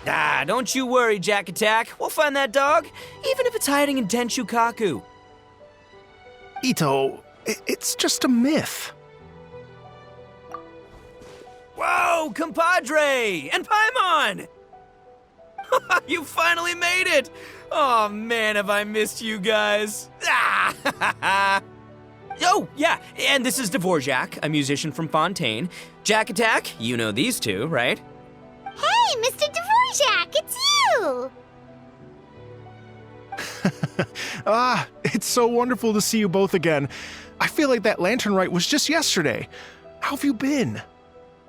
Ah, don't you worry, Jack Attack. We'll find that dog, even if it's hiding in Tenshukaku. Ito, it's just a myth. Whoa, compadre! And Paimon! You finally made it! Oh man, have I missed you guys. Ah! Oh, yeah, and this is Dvorak, a musician from Fontaine. Jack Attack, you know these two, right? Hey, Mr. Dvorak, it's you! It's so wonderful to see you both again. I feel like that lantern rite was just yesterday. How have you been?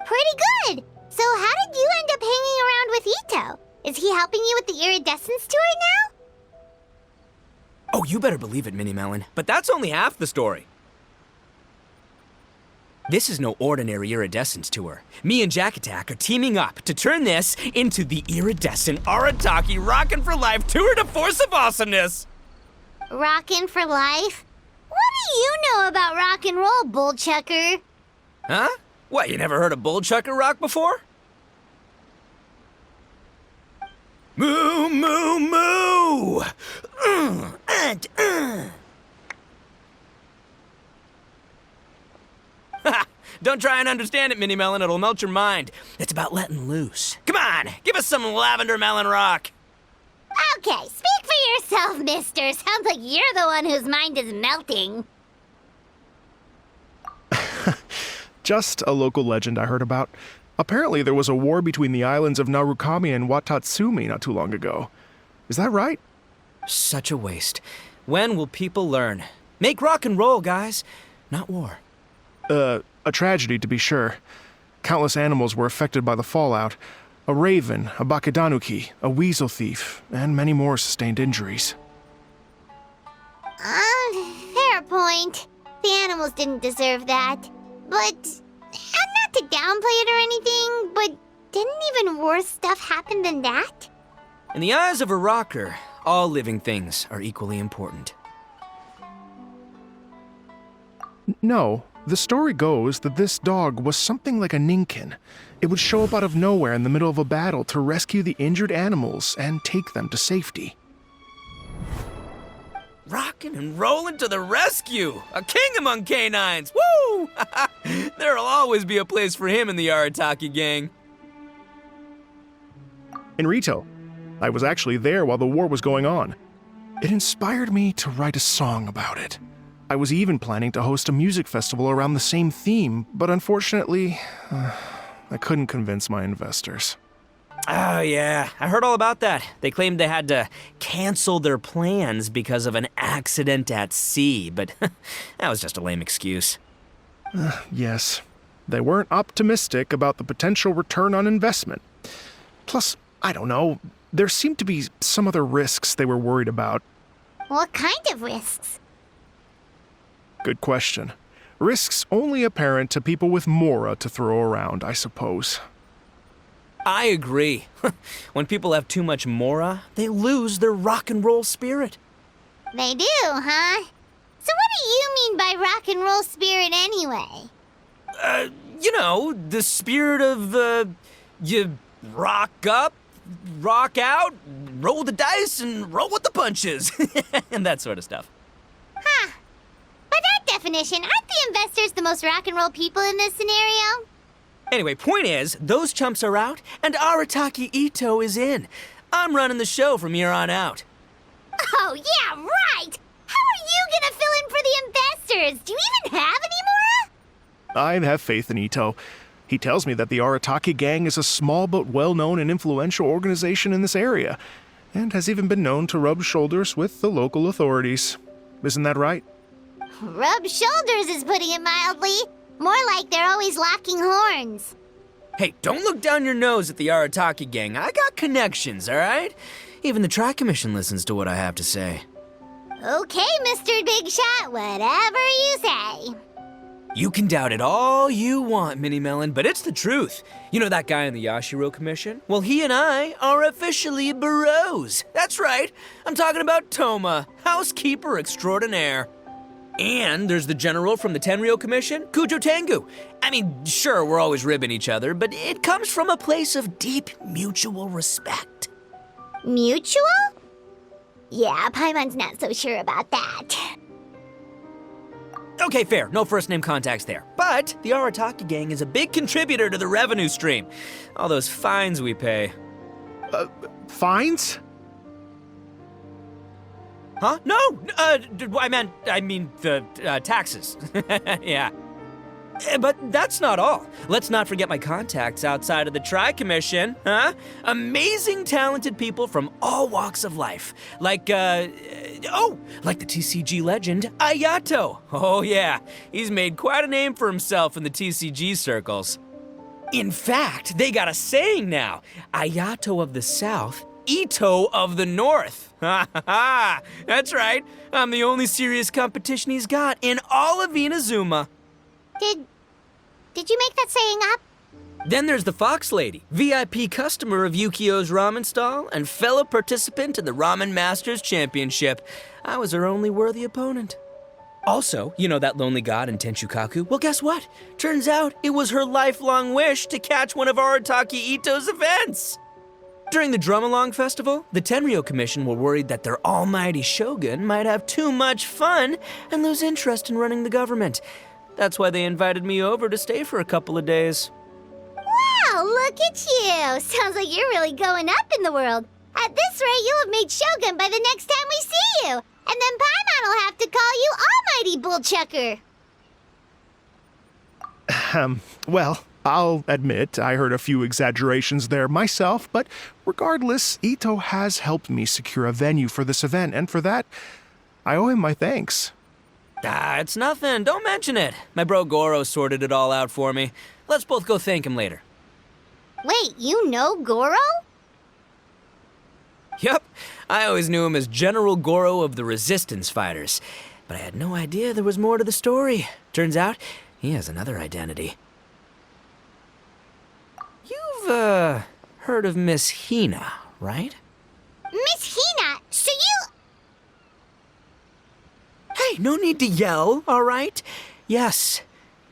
Pretty good. So how did you end up hanging around with Ito? Is he helping you with the Iridescence tour now? Oh, you better believe it, Minnie Melon. But that's only half the story. This is no ordinary Iridescence tour. Me and Jack Attack are teaming up to turn this into the Iridescent Arataki Rockin' for Life Tour de Force of Awesomeness! Rockin' for life? What do you know about rock and roll, bullchucker? Huh? What, you never heard a bullchucker rock before? Moo, moo, moo! Don't try and understand it, Minnie Melon. It'll melt your mind. It's about letting loose. Come on, give us some lavender melon rock. Okay, speak for yourself, mister. Sounds like you're the one whose mind is melting. Just a local legend I heard about. Apparently there was a war between the islands of Narukami and Watatsumi not too long ago. Is that right? Such a waste. When will people learn? Make rock and roll, guys, not war. A tragedy to be sure. Countless animals were affected by the fallout. A raven, a bakedanuki, a weasel thief, and many more sustained injuries. Fair point. The animals didn't deserve that. But, not to downplay it or anything, but didn't even worse stuff happen than that? In the eyes of a rocker, all living things are equally important. No, the story goes that this dog was something like a ninkin. It would show up out of nowhere in the middle of a battle to rescue the injured animals and take them to safety. Rockin' and rollin' to the rescue! A king among canines! Woo! There'll always be a place for him in the Arataki gang. In Rito, I was actually there while the war was going on. It inspired me to write a song about it. I was even planning to host a music festival around the same theme, but unfortunately, I couldn't convince my investors. Oh, yeah. I heard all about that. They claimed they had to cancel their plans because of an accident at sea, but that was just a lame excuse. Yes, they weren't optimistic about the potential return on investment. Plus, I don't know, there seemed to be some other risks they were worried about. What kind of risks? Good question. Risks only apparent to people with mora to throw around, I suppose. I agree. When people have too much mora, they lose their rock and roll spirit. They do, huh? So what do you mean by rock and roll spirit anyway? The spirit of, you rock up, rock out, roll the dice, and roll with the punches. And that sort of stuff. Huh. By that definition, aren't the investors the most rock and roll people in this scenario? Anyway, point is, those chumps are out, and Arataki Ito is in. I'm running the show from here on out. Oh, yeah, right! How are you gonna fill in for the investors? Do you even have any mora? I have faith in Ito. He tells me that the Arataki gang is a small but well-known and influential organization in this area, and has even been known to rub shoulders with the local authorities. Isn't that right? Rub shoulders is putting it mildly. More like they're always locking horns. Hey, don't look down your nose at the Arataki gang. I got connections, all right? Even the Tri-Commission listens to what I have to say. Okay, Mr. Big Shot, whatever you say. You can doubt it all you want, Minnie Melon, but it's the truth. You know that guy in the Yashiro Commission? Well, he and I are officially bros. That's right. I'm talking about Toma, housekeeper extraordinaire. And there's the general from the Tenryo Commission, Kujo Tengu. I mean, sure, we're always ribbing each other, but it comes from a place of deep mutual respect. Mutual? Yeah, Paimon's not so sure about that. Okay, fair. No first-name contacts there. But the Arataki gang is a big contributor to the revenue stream. All those fines we pay. Fines? Huh? No! I mean the taxes. Yeah. But that's not all. Let's not forget my contacts outside of the Tri-Commission, huh? Amazing, talented people from all walks of life. Like the TCG legend, Ayato. Oh yeah, he's made quite a name for himself in the TCG circles. In fact, they got a saying now, Ayato of the South, Ito of the North. Ha ha ha! That's right, I'm the only serious competition he's got in all of Inazuma. Did you make that saying up? Then there's the Fox Lady, VIP customer of Yukio's ramen stall and fellow participant in the Ramen Masters Championship. I was her only worthy opponent. Also, you know that lonely god in Tenshukaku? Well, guess what? Turns out it was her lifelong wish to catch one of Arataki Ito's events. During the Drum-Along Festival, the Tenryo Commission were worried that their almighty shogun might have too much fun and lose interest in running the government. That's why they invited me over to stay for a couple of days. Wow, look at you! Sounds like you're really going up in the world. At this rate, you'll have made Shogun by the next time we see you. And then Paimon will have to call you Almighty Bullchucker. Well, I'll admit I heard a few exaggerations there myself, but regardless, Ito has helped me secure a venue for this event, and for that, I owe him my thanks. It's nothing. Don't mention it. My bro Goro sorted it all out for me. Let's both go thank him later. Wait, you know Goro? Yep. I always knew him as General Goro of the Resistance Fighters. But I had no idea there was more to the story. Turns out, he has another identity. You've, heard of Miss Hina, right? Miss Hina, so you... Hey, no need to yell, all right? Yes,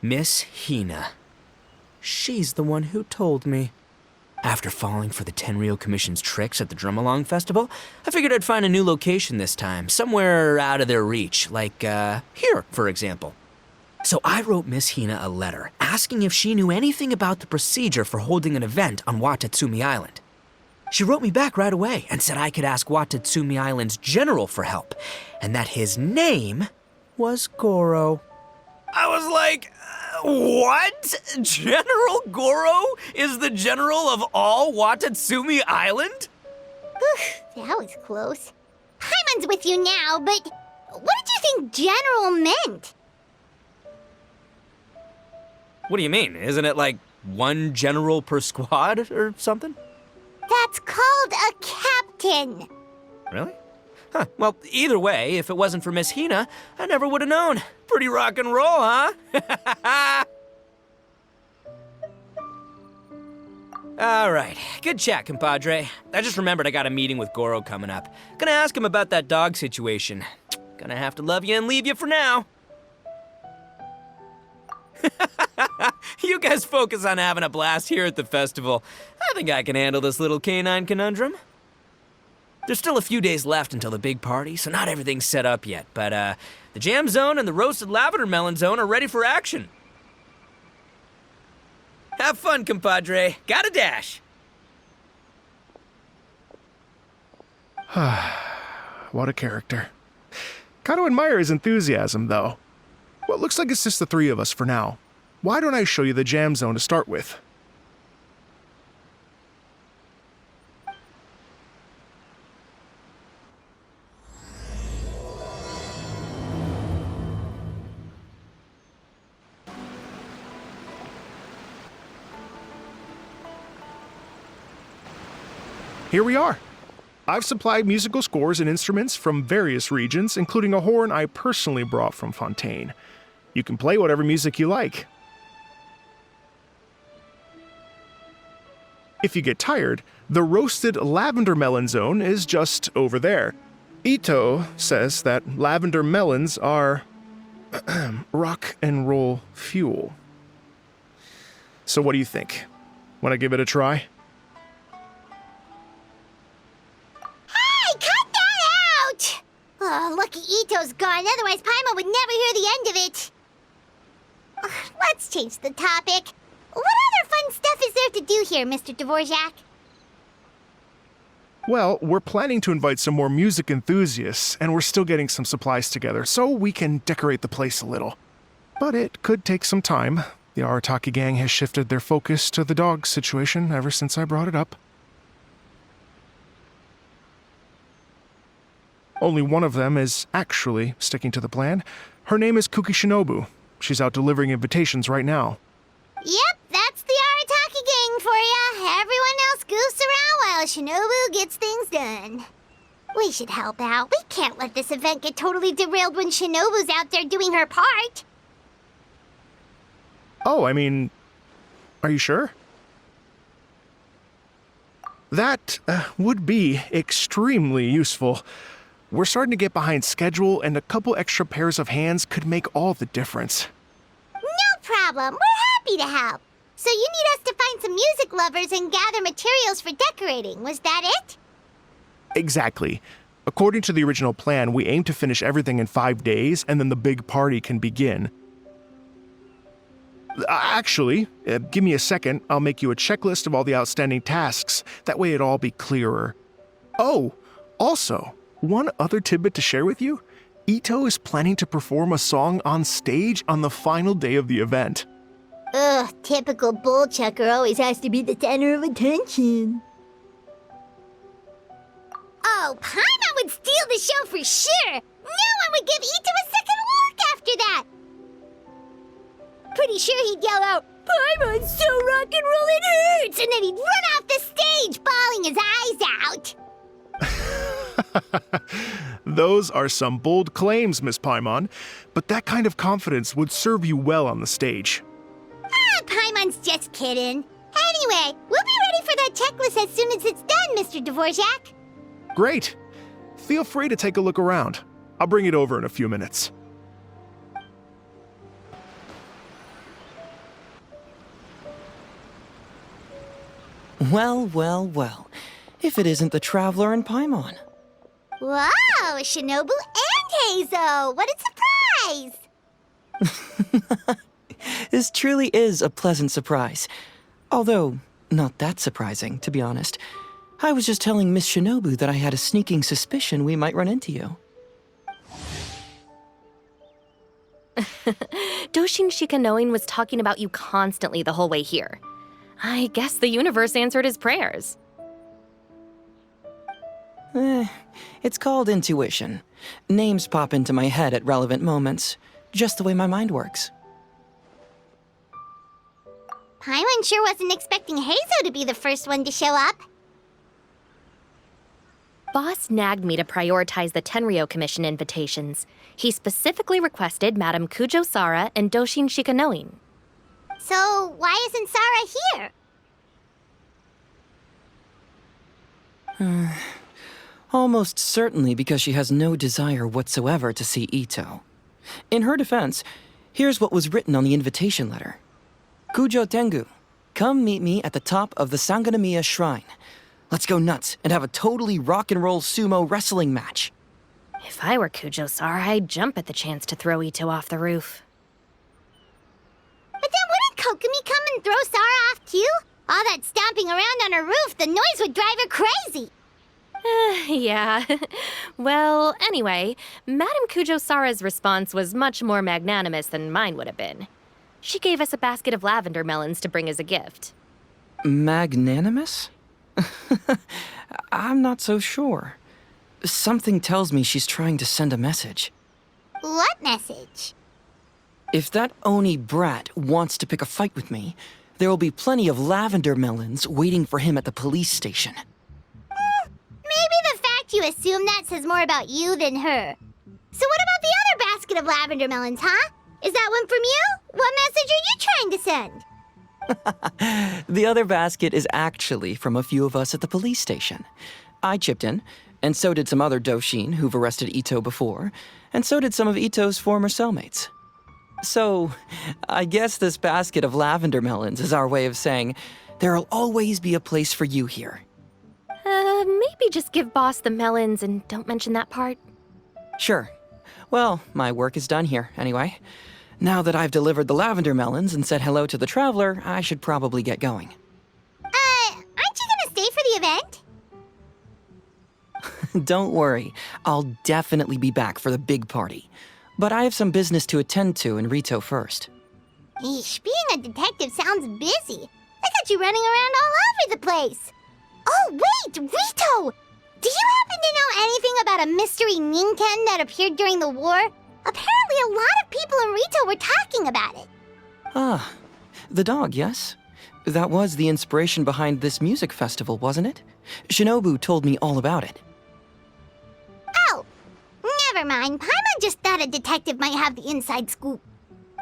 Miss Hina. She's the one who told me. After falling for the Tenryo Commission's tricks at the Drum-Along Festival, I figured I'd find a new location this time, somewhere out of their reach, like, here, for example. So I wrote Miss Hina a letter, asking if she knew anything about the procedure for holding an event on Watatsumi Island. She wrote me back right away and said I could ask Watatsumi Island's general for help, and that his name was Goro. I was like, what? General Goro is the general of all Watatsumi Island? Whew, that was close. Paimon's with you now, but what did you think general meant? What do you mean? Isn't it like one general per squad or something? That's called a captain. Really? Huh. Well, either way, if it wasn't for Miss Hina, I never would have known. Pretty rock and roll, huh? All right. Good chat, compadre. I just remembered I got a meeting with Goro coming up. Gonna ask him about that dog situation. Gonna have to love you and leave you for now. You guys focus on having a blast here at the festival. I think I can handle this little canine conundrum. There's still a few days left until the big party, so not everything's set up yet, but the jam zone and the roasted lavender melon zone are ready for action. Have fun, compadre. Gotta dash. What a character. Gotta admire his enthusiasm, though. Well, it looks like it's just the three of us for now. Why don't I show you the jam zone to start with? Here we are. I've supplied musical scores and instruments from various regions, including a horn I personally brought from Fontaine. You can play whatever music you like. If you get tired, the roasted lavender melon zone is just over there. Ito says that lavender melons are rock and roll fuel. So what do you think? Want to give it a try? Hey, cut that out! Oh, lucky Ito's gone, otherwise Paimon would never hear the end of it. Ugh, let's change the topic. What other fun stuff is there to do here, Mr. Dvorak? Well, we're planning to invite some more music enthusiasts, and we're still getting some supplies together, so we can decorate the place a little. But it could take some time. The Arataki gang has shifted their focus to the dog situation ever since I brought it up. Only one of them is actually sticking to the plan. Her name is Kuki Shinobu. She's out delivering invitations right now. Yep, that's the Arataki gang for ya. Everyone else goofs around while Shinobu gets things done. We should help out. We can't let this event get totally derailed when Shinobu's out there doing her part. Oh, I mean, are you sure? That would be extremely useful. We're starting to get behind schedule, and a couple extra pairs of hands could make all the difference. No problem. We're happy to help. So you need us to find some music lovers and gather materials for decorating. Was that it? Exactly. According to the original plan, we aim to finish everything in 5 days, and then the big party can begin. Actually, give me a second. I'll make you a checklist of all the outstanding tasks. That way it'll all be clearer. Oh, also, one other tidbit to share with you. Ito is planning to perform a song on stage on the final day of the event. Ugh, typical bull chucker always has to be the center of attention. Oh, Paimon would steal the show for sure! No one would give Ito a second look after that! Pretty sure he'd yell out, "Paimon's so rock and roll it hurts!" And then he'd run off the stage, bawling his eyes out. Those are some bold claims, Miss Paimon, but that kind of confidence would serve you well on the stage. Ah, Paimon's just kidding. Anyway, we'll be ready for that checklist as soon as it's done, Mr. Dvorak. Great. Feel free to take a look around. I'll bring it over in a few minutes. Well, well, well. If it isn't the Traveler and Paimon. Wow, Shinobu and Heizo! What a surprise! This truly is a pleasant surprise. Although, not that surprising, to be honest. I was just telling Miss Shinobu that I had a sneaking suspicion we might run into you. Doshin Shikanoin was talking about you constantly the whole way here. I guess the universe answered his prayers. It's called intuition. Names pop into my head at relevant moments, just the way my mind works. Paimon sure wasn't expecting Heizo to be the first one to show up. Boss nagged me to prioritize the Tenryo Commission invitations. He specifically requested Madame Kujo Sara and Doshin Shikanoin. So, why isn't Sara here? Almost certainly because she has no desire whatsoever to see Ito. In her defense, here's what was written on the invitation letter. Kujo Tengu, come meet me at the top of the Sanganamiya Shrine. Let's go nuts and have a totally rock and roll sumo wrestling match. If I were Kujo Sara, I'd jump at the chance to throw Ito off the roof. But then wouldn't Kokomi come and throw Sara off too? All that stomping around on her roof, the noise would drive her crazy. Yeah. Well, anyway, Madame Kujo Sara's response was much more magnanimous than mine would have been. She gave us a basket of lavender melons to bring as a gift. Magnanimous? I'm not so sure. Something tells me she's trying to send a message. What message? If that Oni brat wants to pick a fight with me, there will be plenty of lavender melons waiting for him at the police station. Maybe the fact you assume that says more about you than her. So what about the other basket of lavender melons, huh? Is that one from you? What message are you trying to send? The other basket is actually from a few of us at the police station. I chipped in, and so did some other Doshin who've arrested Ito before, and so did some of Ito's former cellmates. So, I guess this basket of lavender melons is our way of saying, there'll always be a place for you here. Maybe just give Boss the melons and don't mention that part. Sure. Well, my work is done here, anyway. Now that I've delivered the lavender melons and said hello to the traveler, I should probably get going. Aren't you gonna stay for the event? Don't worry, I'll definitely be back for the big party. But I have some business to attend to in Rito first. Eesh, being a detective sounds busy. I got you running around all over the place. Oh, wait, Rito! Do you happen to know anything about a mystery Ninken that appeared during the war? Apparently a lot of people in Rito were talking about it. Ah, the dog, yes? That was the inspiration behind this music festival, wasn't it? Shinobu told me all about it. Oh, never mind. Paimon just thought a detective might have the inside scoop.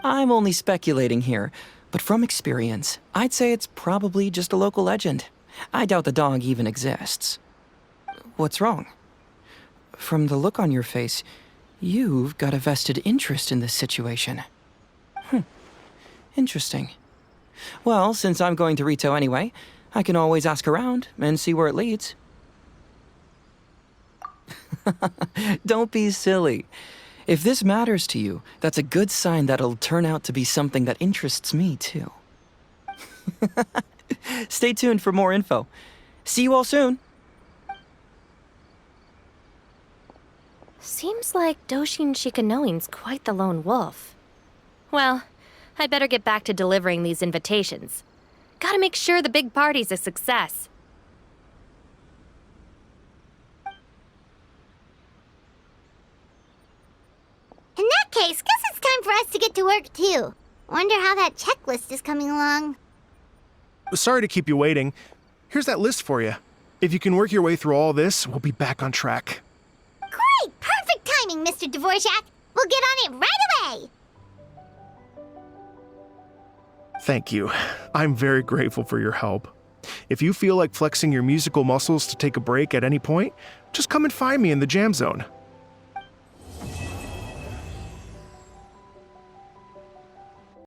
I'm only speculating here, but from experience, I'd say it's probably just a local legend. I doubt the dog even exists. What's wrong? From the look on your face, you've got a vested interest in this situation. Interesting. Well, since I'm going to Rito anyway, I can always ask around and see where it leads. Don't be silly. If this matters to you, that's a good sign that it'll turn out to be something that interests me, too. Stay tuned for more info. See you all soon. Seems like Doshin Shikanoin's quite the lone wolf. Well, I'd better get back to delivering these invitations. Gotta make sure the big party's a success. In that case, guess it's time for us to get to work too. Wonder how that checklist is coming along. Sorry to keep you waiting. Here's that list for you. If you can work your way through all this, we'll be back on track. Great! Perfect timing, Mr. Dvorak! We'll get on it right away! Thank you. I'm very grateful for your help. If you feel like flexing your musical muscles to take a break at any point, just come and find me in the jam zone.